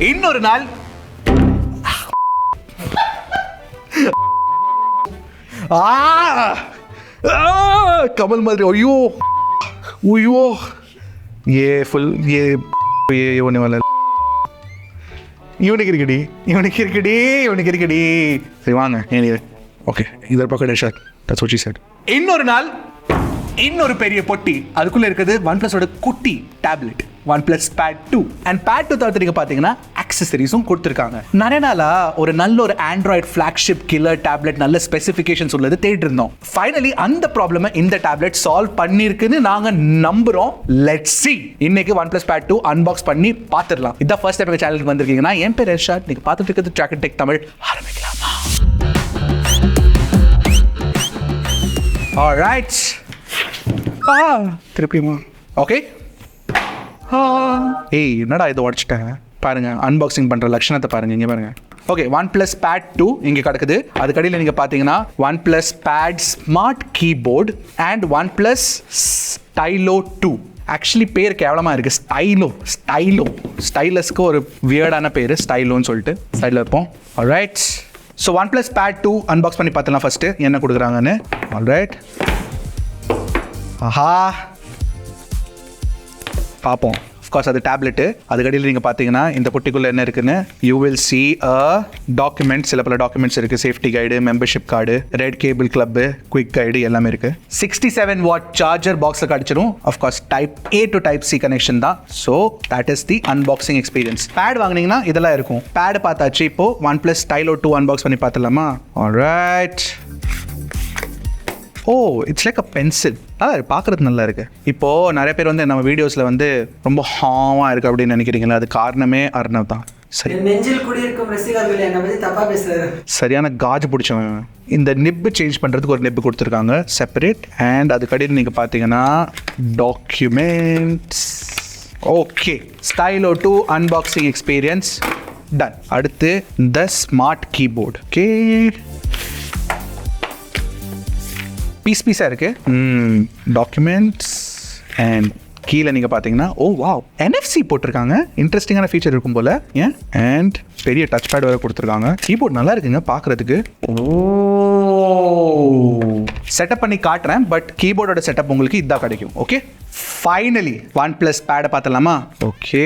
இன்னொரு நாள் கமல் மாதிரி ஐயோ ஐயோ ஏ ஃபுல் ஏ ஒன்று வரல. இவனுக்கு இருக்குடி சரி வாங்க ஓகே இதர் பக்கம் shot that's what she said. இன்னொரு நாள் இன்னொரு பெரிய பொட்டி, அதுக்குள்ள இருக்குது OnePlusோட குட்டி tablet OnePlus Pad 2 and Pad 2 தவிர்த்து நீங்க பாத்தீங்கன்னா ஆக்சசரிஸும் கொடுத்துருக்காங்க. நிறைய நாளா ஒரு நல்ல ஒரு ஆண்ட்ராய்டு ஃபிளாக்ஷிப் கில்லர் டேப்லெட் நல்ல ஸ்பெசிஃபிகேஷன்ஸ் உள்ளது தேடிட்டு இருந்தோம். ஃபைனலி அந்த ப்ராப்ளமை இந்த டேப்லெட் சால்வ் பண்ணிருக்குன்னு நாங்க நம்புறோம். Let's see. இன்னைக்கு OnePlus Pad 2 அன்பாக்ஸ் பண்ணி பாத்துடலாம். இதான் ஃபர்ஸ்ட் டைம் சேனலுக்கு வந்திருக்கீங்கன்னா என் பேர் எர்ஷாத், நீங்க பார்த்துட்டு இருக்கிறது Trakin Tech தமிழ். ஆரம்பிக்கலாமா? ஆல்ரைட். திருப்பியுமா? ஓகே. ஏய் என்னடா இதை உடச்சிட்டேன் பாருங்க, அன்பாக்சிங் பண்ற லட்சணத்தை பாருங்க, இங்க பாருங்க. ஓகே, OnePlus Pad 2 இங்க கிடக்குது. அதுக்கடியில் நீங்க பாத்தீங்கன்னா OnePlus Pad smart keyboard and OnePlus Stylo 2. Actually பேர் கேவலமா இருக்கு, ஸ்டைலஸ்க்கு ஒரு வியர்டான பேரு ஸ்டைலோன்னு சொல்லிட்டு ஸ்டைல இருப்போம். Alright, so OnePlus Pad 2 unbox பண்ணி பார்த்தலாம் ஃபர்ஸ்ட் என்ன கொடுக்குறாங்கன்னு. ஆல்ரைட், ஆஹா பார்ப்போம். அஃப்கோர்ஸ் அது டேப்லெட்டு. அதுக்கடியில் நீங்கள் பார்த்தீங்கன்னா இந்த பொட்டிக்குள்ளே என்ன இருக்குன்னு you will see a document. சில பல டாக்குமெண்ட்ஸ் இருக்குது, safety guide, membership card, red cable club, quick guide எல்லாமே இருக்குது. 67 வாட் சார்ஜர் பாக்ஸில் கிடச்சிடும். Of course type A to type C connection தான். So that is the unboxing experience. Pad வாங்கினீங்கன்னா இதெல்லாம் இருக்கும். பேட் பார்த்தாச்சு. இப்போ OnePlus Stylo 2 அன்பாக்ஸ் பண்ணி பார்த்துலாமா? Alright. Oh it's like a pencil. அதான் பார்க்குறது நல்லா இருக்குது. இப்போது நிறைய பேர் வந்து நம்ம வீடியோஸில் வந்து ரொம்ப ஹாவாக இருக்குது அப்படின்னு நினைக்கிறீங்களா? அது காரணமே அர்ணவ் தான். சரி, சரியான காஜ் பிடிச்சவன். இந்த நிப்பு சேஞ்ச் பண்ணுறதுக்கு ஒரு நிப்பு கொடுத்துருக்காங்க செப்பரேட். அண்ட் அதுக்கடியில் நீங்கள் பார்த்தீங்கன்னா documents. Okay, Stylo 2 unboxing experience done. அடுத்து த ஸ்மார்ட் கீபோர்டு. ஓகே, பீஸாக இருக்குது. டாக்குமெண்ட்ஸ் அண்ட் கீழே நீங்கள் பார்த்தீங்கன்னா ஓ வாவ் NFC போட்டிருக்காங்க. இன்ட்ரெஸ்டிங்கான ஃபீச்சர் இருக்கும் போல். ஏன் அண்ட் பெரிய டச் பேட் வேறு கொடுத்துருக்காங்க. கீபோர்ட் நல்லா இருக்குங்க பார்க்குறதுக்கு. ஓ செட்டப் பண்ணி காட்டுறேன், பட் கீபோர்டோட செட்டப் உங்களுக்கு இதான் கிடைக்கும். ஓகே, ஃபைனலி OnePlus Pad பார்த்தலாமா? ஓகே,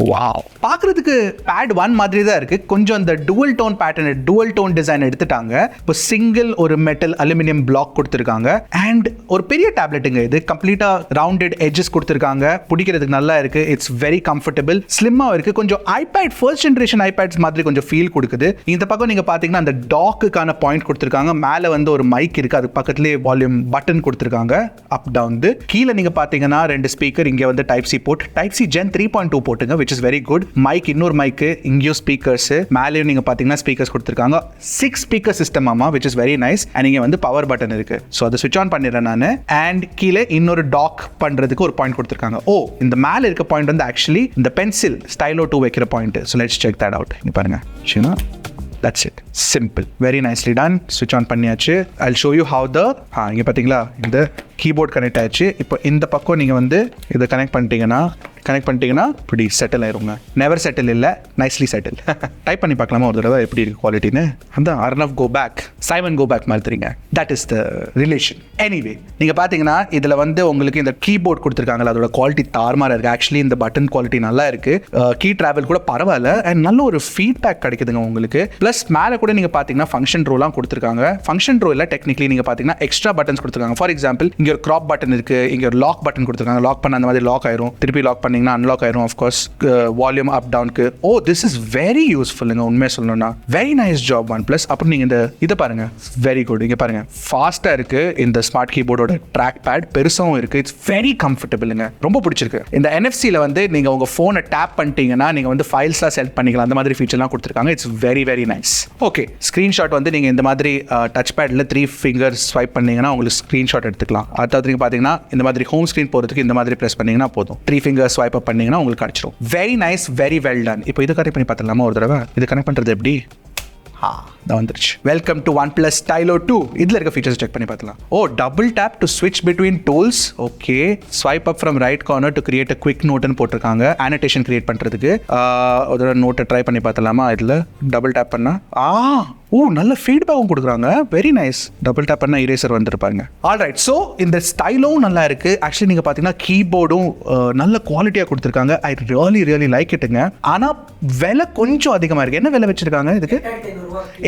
வாவ் பார்க்குறதுக்கு Pad 1 மாதிரி தான் இருக்குது. கொஞ்சம் அந்த dual tone pattern, dual tone design எடுத்துட்டாங்க. இப்போ சிங்கிள் ஒரு மெட்டல் அலுமினியம் பிளாக் கொடுத்துருக்காங்க. அண்ட் ஒரு பெரிய டேப்லெட்டுங்க இது. கம்ப்ளீட்டாக ரவுண்டட் எட்ஜஸ் கொடுத்துருக்காங்க. பிடிக்கிறதுக்கு நல்லா இருக்குது. இட்ஸ் வெரி கம்ஃபர்டபுள், ஸ்லிம்மாக இருக்குது. கொஞ்சம் ஐபேட் ஃபர்ஸ்ட் ஜென்ரேஷன் ஐபேட்ஸ் மாதிரி கொஞ்சம் ஃபீல் கொடுக்குது. இந்த பக்கம் நீங்கள் பார்த்தீங்கன்னா அந்த டாக்குக்கான பாயிண்ட் கொடுத்துருக்காங்க. மேலே வந்து ஒரு மைக் இருக்குது, அது பக்கத்துலேயே வால்யூம் பட்டன் கொடுத்துருக்காங்க அப் டவுன். கீழே நீங்கள் பார்த்தீங்கன்னா 2 ஸ்பீக்கர். இங்கே வந்து type C port, type C Gen 3.2 போட்டுங்க, which is very good. Mic, இன்னொரு மைக்கு, இங்கேயும் ஸ்பீக்கர்ஸ், மேலேயும் நீங்க பாத்தீங்கன்னா ஸ்பீக்கர்ஸ் கொடுத்துருக்காங்க. 6 ஸ்பீக்கர் சிஸ்டம் ஆமா, which is very nice. And இங்க வந்து பவர் பட்டன் இருக்கு. ஸோ அதை சுவிட்ச் ஆன் பண்ணிடுறேன் நான். அண்ட் கீழே இன்னொரு டாக் பண்றதுக்கு ஒரு பாயிண்ட் கொடுத்துருக்காங்க. ஓ இந்த மேலே இருக்க பாயிண்ட் வந்து ஆக்சுவலி இந்த பென்சில் Stylo 2 வைக்கிற point. So let's check that out. இங்க பாருங்க. சரிங்களா? That's it. Simple. Very nicely done. Switch on பண்ணியாச்சு. I'll show you how the இங்க பாத்தீங்களா இந்த கீபோர்ட் கனெக்ட் ஆயிடுச்சு. இப்போ இந்த பக்கம் நீங்க வந்து இதை கனெக்ட் பண்ணிட்டீங்கன்னா இப்படி செட்டில் ஆயிருங்க. நெவர் செட்டில் இல்லை, நைஸ்லி செட்டில். டைப் பண்ணி பார்க்கலாமா ஒரு தடவை எப்படி இருக்கு குவாலிட்டின்னு? அந்த Arnav go back, Simon go back மாதிரி தெரியுங்க. That is the relation. Anyway நீங்கள் பார்த்தீங்கன்னா இதில் வந்து உங்களுக்கு இந்த கீபோர்ட் கொடுத்துருக்காங்களா, அதோட குவாலிட்டி தார்மாராக இருக்குது. ஆக்சுவலி இந்த பட்டன் குவாலிட்டி நல்லா இருக்குது. கீ ட்ராவல் கூட பரவாயில்ல. அண்ட் நல்ல ஒரு ஃபீட்பேக் கிடைக்குதுங்க உங்களுக்கு. ப்ளஸ் மேலே கூட நீங்கள் பார்த்தீங்கன்னா ஃபங்க்ஷன் ரோலாம் கொடுத்துருக்காங்க. ஃபங்க்ஷன் ரோவில் டெக்னிக்கலி நீங்கள் பார்த்தீங்கன்னா எக்ஸ்ட்ரா பட்டன்ஸ் கொடுத்துருக்காங்க. ஃபார் எக்ஸாம்பிள் இங்கே ஒரு க்ராப் பட்டன் இருக்குது, இங்கே ஒரு லாக் பட்டன் கொடுத்துருக்காங்க. லாக் பண்ண அந்த மாதிரி லாக் ஆயிரும், திருப்பி லாக் பண்ணீங்கன்னா அன்லாக் ஆயிரும். ஆஃப்கோர்ஸ் வால்யூம் அப் டவுனுக்கு. ஓ திஸ் இஸ் வெரி யூஸ்ஃபுல்லுங்க உண்மையாக சொல்லணும்னா. Very nice job OnePlus. அப்புறம் நீங்கள் இந்த இதை பாருங்க, வெரி குட். இங்கே பாருங்க ஃபாஸ்ட்டாக இருக்குது இந்த ஸ்மார்ட் கீபோர்டோட ட்ராக் பேட், பெருசாகவும் இருக்குது. இட்ஸ் வெரி கம்ஃபர்டபுளுங்க, ரொம்ப பிடிச்சிருக்கு. இந்த NFC-ல வந்து நீங்கள் உங்கள் ஃபோனை டேப் பண்ணிட்டீங்கன்னா நீங்கள் வந்து ஃபைல்ஸ்லாம் செலக்ட் பண்ணிக்கலாம். அந்த மாதிரி ஃபீச்சர்லாம் கொடுத்துருக்காங்க. It's very very nice. Okay, screenshot வந்து நீங்கள் இந்த மாதிரி டச் பேடில் 3 ஃபிங்கர்ஸ் ஸ்வைப் பண்ணீங்கன்னா உங்களுக்கு ஸ்க்ரீன்ஷாட் எடுத்துக்கலாம். அதாவது நீங்கள் பார்த்தீங்கன்னா இந்த மாதிரி ஹோம் ஸ்க்ரீன் போகிறதுக்கு இந்த மாதிரி ப்ரெஸ் பண்ணீங்கன்னா போதும். 3 ஃபிங்கர்ஸ் ஸ்வைப் அப் பண்ணீங்கன்னா உங்களுக்கு கிடச்சிரும். Very nice, very well done. இப்போ இது கனெக்ட் பண்ணி பார்த்துலாமா ஒரு தடவை? இது கனெக்ட் பண்ணுறது எப்படி? வந்துருச்சு. Welcome to OnePlus Stylo 2. இதுல இருக்க ஃபீச்சர்ஸ் செக் பண்ணி பார்க்கலாம். டபுள் டேப் டு ஸ்விட்ச் between tools. Okay, swipe up from right corner to create a quick note னு போட்டிருக்காங்க. annotation கிரியேட் பண்றதுக்கு. ஒரு நோட்டை ட்ரை பண்ணி பார்த்தலாமா? இதுல டபுள் டேப் பண்ணா நல்ல ஃபீட்பேக்கும் கொடுக்குறாங்க. Very nice. டபுள் டேப் பண்ணா இரேசர் வந்துருப்பாங்க. ஆல்ரைட், ஸோ இந்த ஸ்டைலும் நல்லா இருக்கு. ஆக்சுவலி நீங்க பாத்தீங்கன்னா கீபோர்டும் நல்ல குவாலிட்டியா கொடுத்துருக்காங்க. ஐ ரியலி லைக் இட்டுங்க. ஆனா விலை கொஞ்சம் அதிகமா இருக்கு. என்ன விலை வச்சிருக்காங்க இதுக்கு?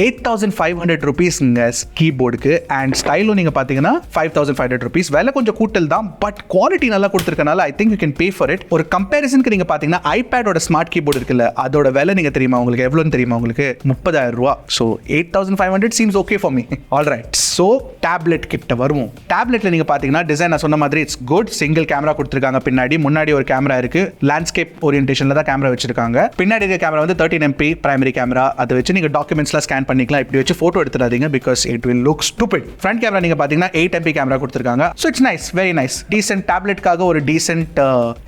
8,500 rupeesங்க கீபோர்டுக்கு. அண்ட் ஸ்டைலும் நீங்க பாத்தீங்கன்னா 5,500 rupees. விலை கொஞ்சம் கூட்டல் தான், பட் குவாலிட்டி நல்லா கொடுத்துருக்கனால I think you can pay for it. ஒரு கம்பேரிசனுக்கு நீங்க பாத்தீங்கன்னா ஐபேடோட ஸ்மார்ட் கீபோர்டு இருக்குல்ல, அதோட விலை நீங்க தெரியுமா உங்களுக்கு? எவ்வளோன்னு தெரியுமா உங்களுக்கு? 30,000 ரூபா. So 8,500 seems okay for me. All right, so tablet கிட்ட வருவோம். டேப்லெட்ல நீங்க பாத்தீங்கன்னா டிசைன் நான் சொன்ன மாதிரி இட்ஸ் குட். சிங்கிள் கேமரா கொடுத்திருக்காங்க. முன்னாடி ஒரு கேமரா இருக்கு. லேண்ட்ஸ்கேப் ஓரியன்டேஷன்ல தான் கேமரா வச்சிருக்காங்க. பின்னாடி இருக்க கேமரா வந்து 13 MP பிரைமரி கேமரா. அதை வச்சு நீங்க டாக்குமெண்ட்ஸ்லாம் ஸ்கேன் பண்ணிக்கலாம். இப்படி வச்சு போட்டோ எடுத்துறாதீங்க, because it will look stupid. Front camera நீங்க பாத்தீங்கன்னா 8 MP கேமரா கொடுத்திருக்காங்க. So it's nice, very nice. Decent டேப்லெட்காக ஒரு டீசென்ட்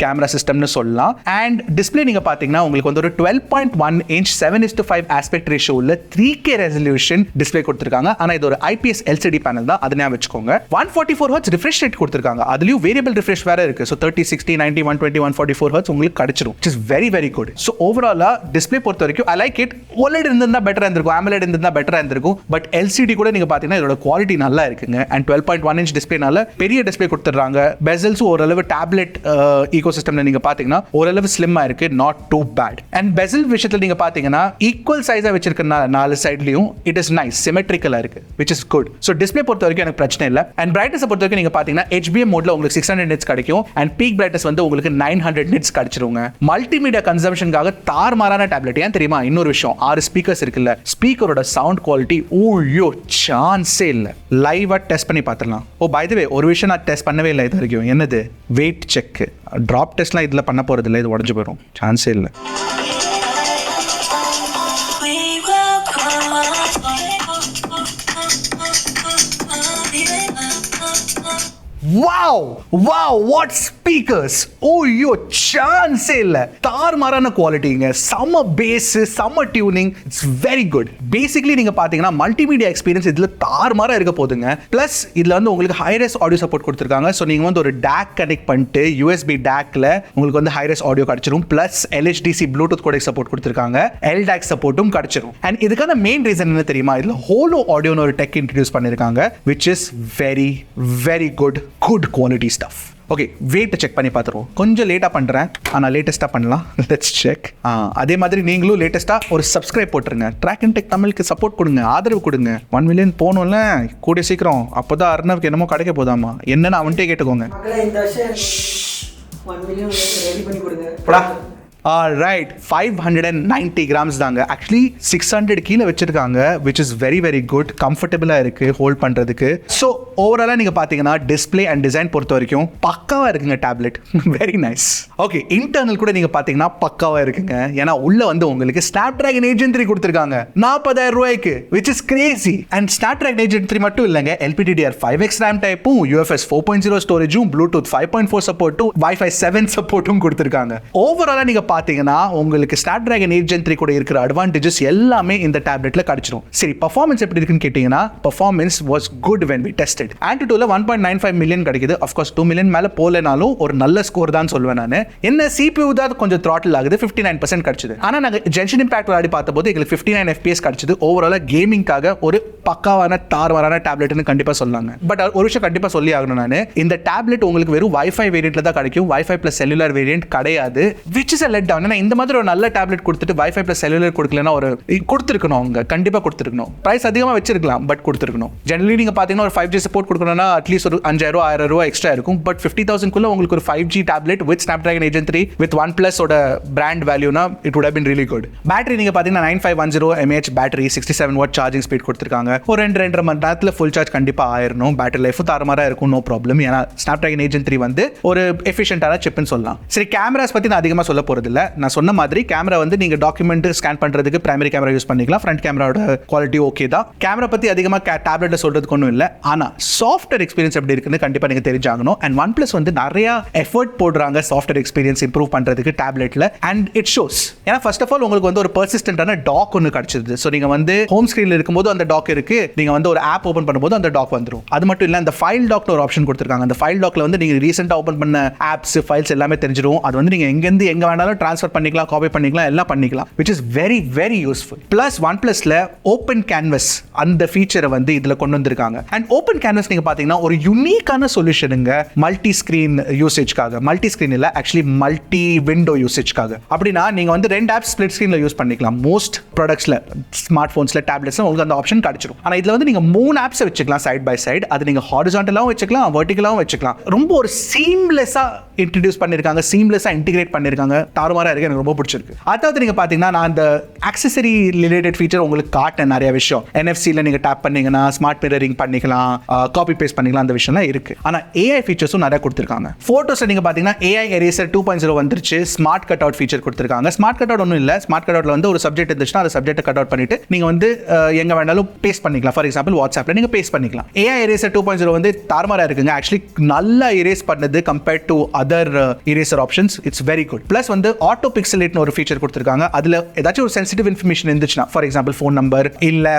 கேமரா சிஸ்டம்னு சொல்லலாம். அண்ட் டிஸ்பிளே நீங்க பாத்தீங்கன்னா உங்களுக்கு வந்து ஒரு 12.1 inch 7:5 ஆஸ்பெக்ட் ரேஷியோ உள்ள 3K ரெசல்யூஷன் டிஸ்ப்ளே கொடுத்திருக்காங்க. ஆனா இது ஒரு IPS LCD பேனல் தான், அதை ஞாபகம் வச்சுக்கோங்க. 144 Hz ரிஃப்ரெஷ் ரேட் கொடுத்திருக்காங்க. அதுலயும் வேரியபிள் ரிஃப்ரெஷ் வேற இருக்கு. சோ 30, 60, 90, 120, 144 Hz உங்களுக்கு கிடைச்சிரும். which is very very good. So ஓவராலா டிஸ்ப்ளே பொறுத்த வரைக்கும் I like it. OLED இருந்தா பெட்டரா இருந்திருக்கும், AMOLED இருந்தா பெட்டரா இருந்திருக்கும். பட் LCD கூட நீங்க பாத்தீங்கன்னா இதோட குவாலிட்டி நல்லா இருக்குங்க. அண்ட் 12.1 inch டிஸ்ப்ளேனால பெரிய டிஸ்ப்ளே கொடுத்துறாங்க. பெசல்ஸ் ஓரளவு டேப்லெட் ஈகோசிஸ்டம்ல நீங்க பாத்தீங்கன்னா ஓரளவு ஸ்லிம்மா இருக்கு, not too bad. And bezel விஷயத்துல நீங்க பாத்தீங்கன்னா ஈக்குவல் சைஸா வச்சிருக்கனால நாலு சைட்லயும் இட் இஸ் நைஸ், சிமெட்ரிக்கலா இருக்கு, which is good. So display பொறுத்த வரைக்கும் எனக்கு பிரச்சனை இல்ல. அண்ட் பிரைட்னஸ் பொறுத்த வரைக்கும் நீங்க பாத்தீங்கன்னா HBM மோட்ல உங்களுக்கு 600 nits கிடைக்கும். அண்ட் பீக் பிரைட்னஸ் வந்து உங்களுக்கு 900 nits கிடைச்சிருங்க. மல்டிமீடியா கன்சம்ஷனுக்காக தாறுமாறான டேப்லெட். ஏன் தெரியுமா? இன்னொரு விஷயம், 6 ஸ்பீக்கர்ஸ் இருக்குல்ல, ஸ்பீக்கரோட சவுண்ட் குவாலிட்டி சான்ஸே இல்ல. லைவா டெஸ்ட் பண்ணி பார்த்துடலாம். பை தி வே ஒரு விஷயம் நான் டெஸ்ட் பண்ணவே இல்லை இது வரைக்கும். என்னது? Weight check. டிராப் டெஸ்ட்லாம் இதுல பண்ண போறது இல்லை, இது உடஞ்சு போயிடும், சான்ஸே இல்லை. What speakers! chance இல்ல. தாறுமாறான குவாலிட்டிங்க. சம பேஸ், சம tuning. It's very good. Basically நீங்க பாத்தீங்கன்னா மல்டிமீடியா எக்ஸ்பீரியன்ஸ் இதுல தாறுமாறா இருக்க போதுங்க. பிளஸ் இதுல வந்து உங்களுக்கு ஹைரஸ் ஆடியோ சப்போர்ட் கொடுத்திருக்காங்க. சோ நீங்க வந்து ஒரு DAC கனெக்ட் பண்ணிட்டு USB DACல உங்களுக்கு வந்து ஹைரஸ் ஆடியோ கிடைச்சிரும். Plus LHDC Bluetooth codec support கொடுத்திருக்காங்க. LDAC சப்போர்ட்டும் கிடைச்சிரும். அண்ட் இதுக்கான மெயின் ரீசன் என்ன தெரியுமா? இதுல ஹோலோ ஆடியோன்னு ஒரு டெக் இன்ட்ரோடியூஸ் பண்ணிருக்காங்க, which is very very good quality stuff. Okay, weight check பண்ணி பார்த்துருவோம். கொஞ்சம் லேட்டாக பண்ணுறேன், ஆனால் லேட்டஸ்ட்டாக பண்ணலாம். Let's check. அதே மாதிரி நீங்களும் லேட்டஸ்ட்டாக ஒரு சப்ஸ்கிரைப் போட்டுருங்க. ட்ராக்கின் டெக் தமிழுக்கு சப்போர்ட் கொடுங்க, ஆதரவு கொடுங்க. 1 million போகணும்ல கூடிய சீக்கிரம். அப்போ தான் அர்ணவுக்கு என்னமோ கிடைக்க போதாமா, என்னன்னு அவன்கிட்டே கேட்டுக்கோங்க. Alright, 590 grams தாங்க. ஆக்சுவலி 600 கீழே வச்சிருக்காங்க, which is very very good. கம்ஃபர்டபுளா இருக்கு ஹோல்ட் பண்றதுக்கு. ஸோ ஓவராலா நீங்க பாத்தீங்கன்னா டிஸ்பிளே அண்ட் டிசைன் பொறுத்த வரைக்கும் பக்காவா இருக்குங்க tablet. Very nice. Okay, internal கூட நீங்க பாத்தீங்கன்னா பக்காவா இருக்குங்க. ஏன்னா உள்ள வந்து உங்களுக்கு Snapdragon 8 கொடுத்திருக்காங்க 40,000 ரூபாய்க்கு, which is crazy. And Snapdragon 8 மட்டும் இல்லைங்க, LPDDR5X RAM டைப்பும், UFS 4.0 ஸ்டோரேஜும், Bluetooth 5.4 சப்போர்ட்டும், Wi-Fi 7 சப்போர்ட்டும் கொடுத்திருக்காங்க. ஓவராலா நீங்க பாத்தீங்கன்னா உங்களுக்கு Snapdragon 8 Gen 3 கூட இருக்கிற அட்வான்டேஜஸ் எல்லாமே இந்த டேப்லெட்ல கிடைச்சிரும். சரி, பெர்ஃபார்மன்ஸ் எப்படி இருக்குன்னு கேட்டீங்கன்னா, performance was good when we tested. Antutuல 1.95 million கிடைக்குது. of course 2 மில்லியன் மேல போலனாலும் ஒரு நல்ல ஸ்கோர் தான் சொல்வேன் நான். என்ன CPU தான் கொஞ்சம் throttle ஆகுது, 59% கிடைச்சது. ஆனா நாங்க Genshin Impact விளையாடி பார்த்தபோது எங்களுக்கு 59 FPS கிடைச்சது. ஓவராலா கேமிங்காக ஒரு பக்காவான தாறுமாறான டேப்லெட்னு கண்டிப்பா சொல்லாங்க. பட் ஒரு விஷயம் கண்டிப்பா சொல்லி ஆகணும் நான், இந்த டேப்லெட் உங்களுக்கு வெறும் Wi-Fi வேரியன்ட்ல தான் கிடைக்கும். Wi-Fi plus cellular வேரியன்ட் கிடையாது, which is a let down. இந்த மாதிரி ஒரு நல்ல டேப்லெட் கொடுத்துட்டு Wi-Fi plus cellular கொடுக்கலனா ஒரு கொடுத்திருக்கணும், அவங்க கண்டிப்பா கொடுத்திருக்கணும். பிரைஸ் அதிகமா வச்சிருக்கலாம், பட் கொடுத்திருக்கணும். ஜெனரலி நீங்க பாத்தீங்கன்னா ஒரு 5G சப்போர்ட் கொடுக்கணும்னா அட்லீஸ்ட் ஒரு 5,000 1000 ரூபாய் எக்ஸ்ட்ரா இருக்கும். பட் 50,000 குள்ள உங்களுக்கு ஒரு 5G tablet with Snapdragon 8 Gen 3 with OnePlus ஓட பிராண்ட் வேல்யூனா it would have been really good. Battery நீங்க பாத்தீங்கன்னா 9510 mAh battery, 67 watt charging speed கொடுத்திருக்காங்க. ஒரு 2.5 மணி நேரத்துல ஃபுல் சார்ஜ் கண்டிப்பா ஆயிரணும். பேட்டரி லைஃப் தாறுமாறா இருக்கும், நோ ப்ராப்ளம். ஏன்னா Snapdragon 8 Gen 3 வந்து ஒரு எஃபிஷியன்ட்டான சிப்னு சொல்லலாம். சரி, கேமராஸ் பத்தி நான் அதிகமா சொல்ல போறது இல்லை. நான் சொன்ன மாதிரி கேமரா வந்து நீங்கள் டாக்குமெண்ட் ஸ்கேன் பண்ணுறதுக்கு பிரைமரி கேமரா யூஸ் பண்ணிக்கலாம். ஃப்ரண்ட் கேமராவோட குவாலிட்டி ஓகே தான். கேமரா பற்றி அதிகமாக டேப்லெட்டில் சொல்கிறதுக்கு ஒன்றும் இல்லை. ஆனால் சாஃப்ட்வேர் எக்ஸ்பீரியன்ஸ் எப்படி இருக்குன்னு கண்டிப்பாக நீங்கள் தெரிஞ்சாகணும். அண்ட் OnePlus வந்து நிறைய எஃபர்ட் போடுறாங்க சாஃப்ட்வேர் எக்ஸ்பீரியன்ஸ் இம்ப்ரூவ் பண்ணுறதுக்கு டேப்லெட்டில். And it shows. ஏன்னா ஃபர்ஸ்ட் ஆஃப் ஆல் உங்களுக்கு வந்து ஒரு பர்சிஸ்டன்டான டாக் ஒன்று கிடச்சிது. ஸோ நீங்கள் வந்து ஹோம் ஸ்க்ரீனில் இருக்கும்போது அந்த டாக் இருக்குது, நீங்கள் வந்து ஒரு ஆப் ஓப்பன் பண்ணும்போது அந்த டாக் வந்துடும். அது மட்டும் இல்லை, அந்த ஃபைல் டாக்னு ஒரு ஆப்ஷன் கொடுத்துருக்காங்க. அந்த ஃபைல் டாக்ல வந்து நீங்கள் ரீசெண்டாக ஓப்பன் பண்ண ஆப்ஸ் ஃபைல்ஸ் எல்லாமே தெரிஞ்சிடும். அது வந்து நீங்கள் எங்கேருந்து எங்கே வேணாலும் ட்ரான்ஸ்ஃபர் பண்ணிக்கலாம், காப்பி பண்ணிக்கலாம், எல்லாம் பண்ணிக்கலாம். Which is very very useful. Plus OnePlusல ஓப்பன் கேன்வஸ் அந்த ஃபீச்சரை வந்து இதில் கொண்டு வந்திருக்காங்க. அண்ட் ஓப்பன் கேன்வஸ் நீங்கள் பார்த்தீங்கன்னா ஒரு யூனிக்கான சொல்யூஷனுங்க மல்டி ஸ்க்ரீன் யூசேஜ்க்காக. மல்டி ஸ்க்ரீன் இல்லை, ஆக்சுவலி மல்டி விண்டோ யூசேஜ்க்காக. அப்படின்னா நீங்கள் வந்து 2 ஆப்ஸ் ஸ்ப்ளிட் ஸ்க்ரீனில் யூஸ் பண்ணிக்கலாம். மோஸ்ட் ப்ராடக்ட்ஸில், ஸ்மார்ட் ஃபோன்ஸில், டேப்லெட்ஸில் உங்களுக்கு அந்த ஆப்ஷன் கிடைச்சிடும். ஆனால் இதில் வந்து நீங்கள் 3 ஆப்ஸை வச்சுக்கலாம் சைட் பை சைட். அது நீங்கள் ஹாரிசான்டலாகவும் வச்சுக்கலாம், வெர்டிகலாகவும் வச்சுக்கலாம். ரொம்ப ஒரு சீம்லெஸ்ஸாக இன்ட்ரடியூஸ் பண்ணியிருக்காங்க, சீம்லெஸ்ஸாக இன்டிகிரேட் பண்ணியிருக்காங்க. தாறுமாறாக இருக்குது, எனக்கு ரொம்ப பிடிச்சிருக்கு. அதாவது நீங்கள் பார்த்தீங்கன்னா நான் அந்த ஆக்சசரி ரிலேட்டட் ஃபீச்சர் உங்களுக்கு காட்டேன் நிறைய விஷயம். NFC-ல நீங்கள் டேப் பண்ணீங்கன்னா ஸ்மார்ட் மிரரிங் பண்ணிக்கலாம், காப்பி பேஸ்ட் பண்ணிக்கலாம், அந்த விஷயம்லாம் இருக்குது. ஆனால் AI ஃபீச்சர்ஸும் நிறைய கொடுத்துருக்காங்க. ஃபோட்டோஸில் நீங்கள் பார்த்தீங்கன்னா AI எரேசர் 2.0 வந்துருச்சு. ஸ்மார்ட் கட் அவுட் ஃபீச்சர் கொடுத்துருக்காங்க. ஸ்மார்ட் கட் அவுட் ஒன்றும் இல்லை. ஸ்மார்ட் கட் அவுட்ல வந்து ஒரு சப்ஜெக்ட் இருந்துச்சுன்னா அந்த சப்ஜெக்ட்டை கட் அவுட் பண்ணிட்டு நீங்கள் வந்து எங்கே வேணாலும் பேஸ்ட் பண்ணிக்கலாம். ஃபார் எக்ஸாம்பிள் வாட்ஸ்அப்பில் நீங்கள் பேஸ்ட் பண்ணிக்கலாம். AI எரேசர் 2.0 வந்து தாறுமாறாக இருக்குங்க. ஆக்சுவலி நல்லா இரேஸ் பண்ணது compared to other eraser options. It's very good. Plus வந்து ஆட்டோ பிக்சலேட்னு ஒரு ஃபீச்சர் கொடுத்துருக்காங்க. அதில் ஏதாச்சும் ஒரு சென்சிட்டிவ் இன்ஃபர்மேஷன் இருந்துச்சுன்னா, ஃபார் எக்ஸாம்பிள் ஃபோன் நம்பர் இல்லை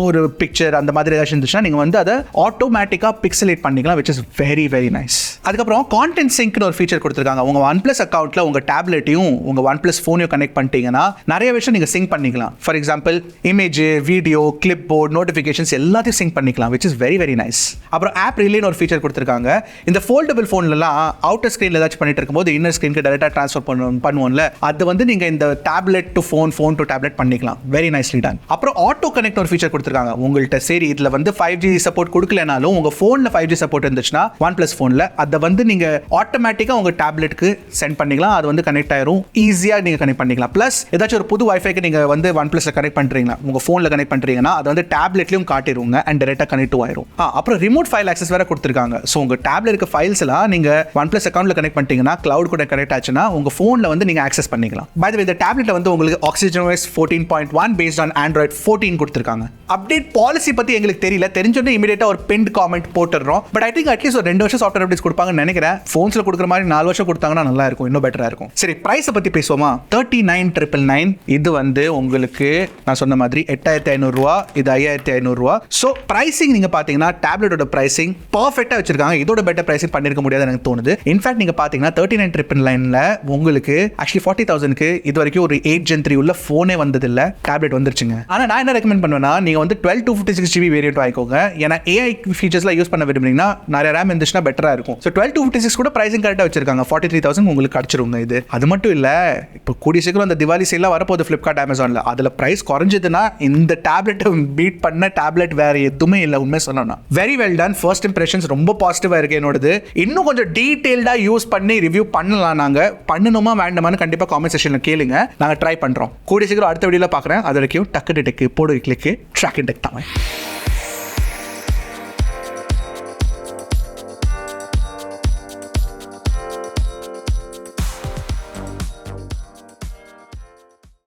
ஒரு பிக்சர் அந்த மாதிரி ஏதாச்சும் இருந்துச்சுன்னா நீங்கள் வந்து அதை ஆட்டோமேட்டிக்காக பிக்சலேட் பண்ணிக்கலாம், which is very very nice. அதுக்கப்புறம் கான்டென்ட் சிங்க்னு ஒரு ஃபீச்சர் கொடுத்துருக்காங்க. உங்கள் OnePlus அக்கௌண்ட்டில் உங்கள் டேப்லெட்டையும் உங்கள் OnePlus ஃபோனையும் கனெக்ட் பண்ணிட்டீங்கன்னா நிறைய விஷயம் நீங்கள் சிங்க் பண்ணிக்கலாம். For example image, video, clip board, notifications எல்லாத்தையும் சிங்க் பண்ணிக்கலாம், which is very very nice. அப்புறம் ஆப் ரிலேன்னு ஒரு ஃபீச்சர் கொடுத்துருக்காங்க. இந்த ஃபோல்டபிள் ஃபோன்லலாம் அவுட்டர் ஸ்க்ரீனில் ஏதாச்சும் பண்ணிட்டு இருக்கும்போது இன்னர் ஸ்க்ரீனுக்கு டேரெக்டாக ட்ரான்ஸ்ஃபர் பண்ணுவோம்ல, அது வந்து நீங்கள் இந்த tablet to phone, phone to tablet பண்ணிக்கலாம். Very nicely done. அப்புறம் ஆட்டோ கனெக்ட் ஒரு ஃபீச்சர் கொடுத்துருக்காங்க. உங்கள்கிட்ட சரி இதில் வந்து 5G சப்போர்ட் கொடுக்கலனாலும் உங்கள் ஃபோனில் 5G சப்போர்ட் இருந்துச்சுன்னா OnePlus ஃபோனில் அதை வந்து நீங்கள் ஆட்டோமேட்டிக்காக உங்கள் டேப்லெட்டுக்கு சென்ட் பண்ணிக்கலாம். அது வந்து கனெக்ட் ஆயிரும், ஈஸியாக நீங்கள் கனெக்ட் பண்ணிக்கலாம். ப்ளஸ் ஏதாச்சும் ஒரு புது வைஃபைக்கு நீங்கள் வந்து OnePlusல கனெக்ட் பண்ணுறீங்கன்னா, உங்கள் ஃபோனில் கனெக்ட் பண்ணுறீங்கன்னா அது வந்து டேப்லெட்லையும் காட்டிடுங்க அண்ட் டேரெக்டாக கனெக்ட் ஆயிரும். அப்புறம் ரிமோட் ஃபைல் ஆக்சஸ் வேறு கொடுத்துருக்காங்க. ஸோ உங்கள் டேப்லெட் இருக்க ஃபைல்ஸ் எல்லாம் நீங்கள் OnePlus அக்கௌண்ட்டில் கனெக்ட் பண்ணிட்டீங்கன்னா, கிளவுட் கூட கனெக்ட் ஆச்சுன்னா உங்கள் ஃபோனில் வந்து நீங்கள் ஆக்சஸ் பண்ணிக்கலாம். பை த வே, இந்த டேப்லெட்டில் வந்து உங்களுக்கு OxygenOS 14.1 பேஸ்ட் ஆன் Android 14 கொடுத்துருக்காங்க. அப்டேட் பாலிசி பற்றி எங்களுக்கு தெரியல, தெரிஞ்சோன்னே இமீடியட்டாக ஒரு பின்ட் காமெண்ட் போட்டுடுறோம். பட் ஐ திங்க் அட்லீஸ்ட் ஒரு 2 வருஷம் சாஃப்ட்வேர் அப்டேட்ஸ் கொடுப்பாங்கன்னு நினைக்கிறேன். ஃபோன்ஸில் கொடுக்குற மாதிரி 4 வருஷம் கொடுத்தாங்கன்னா நல்லா இருக்கும், இன்னும் பெட்டராக இருக்கும். சரி, ப்ரைஸை பற்றி பேசுவோமா? 39,999. இது வந்து உங்களுக்கு நான் சொன்ன மாதிரி 8,500 இது 5,500. ஸோ ப்ரைசிங் நீங்கள் பார்த்தீங்கன்னா டேப்லெட்டோட ப்ரைசிங் பர்ஃபெக்டாக வச்சிருக்காங்க. இதோட பெட்டர் ப்ரைசிங் பண்ணிருக்க முடியாது எனக்கு தோணுது. இன்ஃபேக்ட் நீங்கள் பார்த்தீங்கன்னா 39,999ல உங்களுக்கு ஆக்சுவலி 40,000க்கு இது வரைக்கும் ஒரு 8 Gen 3 உள்ள ஃபோனே வந்ததில்லை, டேப்லெட் வந்துருச்சுங்க. ஆனால் நான் என்ன ரெக்கமெண்ட் பண்ணுவேன்னா, நீங்கள் வந்து 12 to 56 GB வேரியன்ட் வாங்கிக்கோங்க. ஏன்னா AI ஃபீச்சர்ஸ்லாம் யூஸ் பண்ண விரும்புறீங்கன்னா நிறைய RAM இருந்துச்சுன்னா பெட்டராக இருக்கும். ஸோ 12 to 56 கூட ப்ரைசிங் கரெக்டாக வச்சிருக்காங்க. 43,000 உங்களுக்கு கிடச்சிருங்க. இது அது மட்டும் இல்லை, இப்போ கூடிய சீக்கிரம் அந்த திவாலி சேல்லாம் வரப்போகுது ஃப்ளிப்கார்ட், அமேசானில். அதில் ப்ரைஸ் குறைஞ்சதுன்னா இந்த டேப்லெட்டை பீட் பண்ண டேப்லெட் வேறு எதுவுமே இல்லை. உண்மை சொன்னோன்னா very well done. First impressions ரொம்ப பாசிட்டிவாக இருக்கு என்னோடது. இன்னும் கொஞ்சம் டீட்டெயில்டாக யூஸ் பண்ணி ரிவ்யூ பண்ணலாம். நாங்கள் பண்ணணுமா வேண்டாமான்னு கண்டிப்பாக காமெண்ட் செக்ஷனில் கேளுங்க, நாங்கள் ட்ரை பண்ணுறோம். கூடிய சீக்கிரம் அடுத்த வீடியோவில் பார்க்குறேன். அது வரைக்கும் டக்கு டெக்கு போடு கிளிக்கு ட்ராக்கின் டெக் தான்.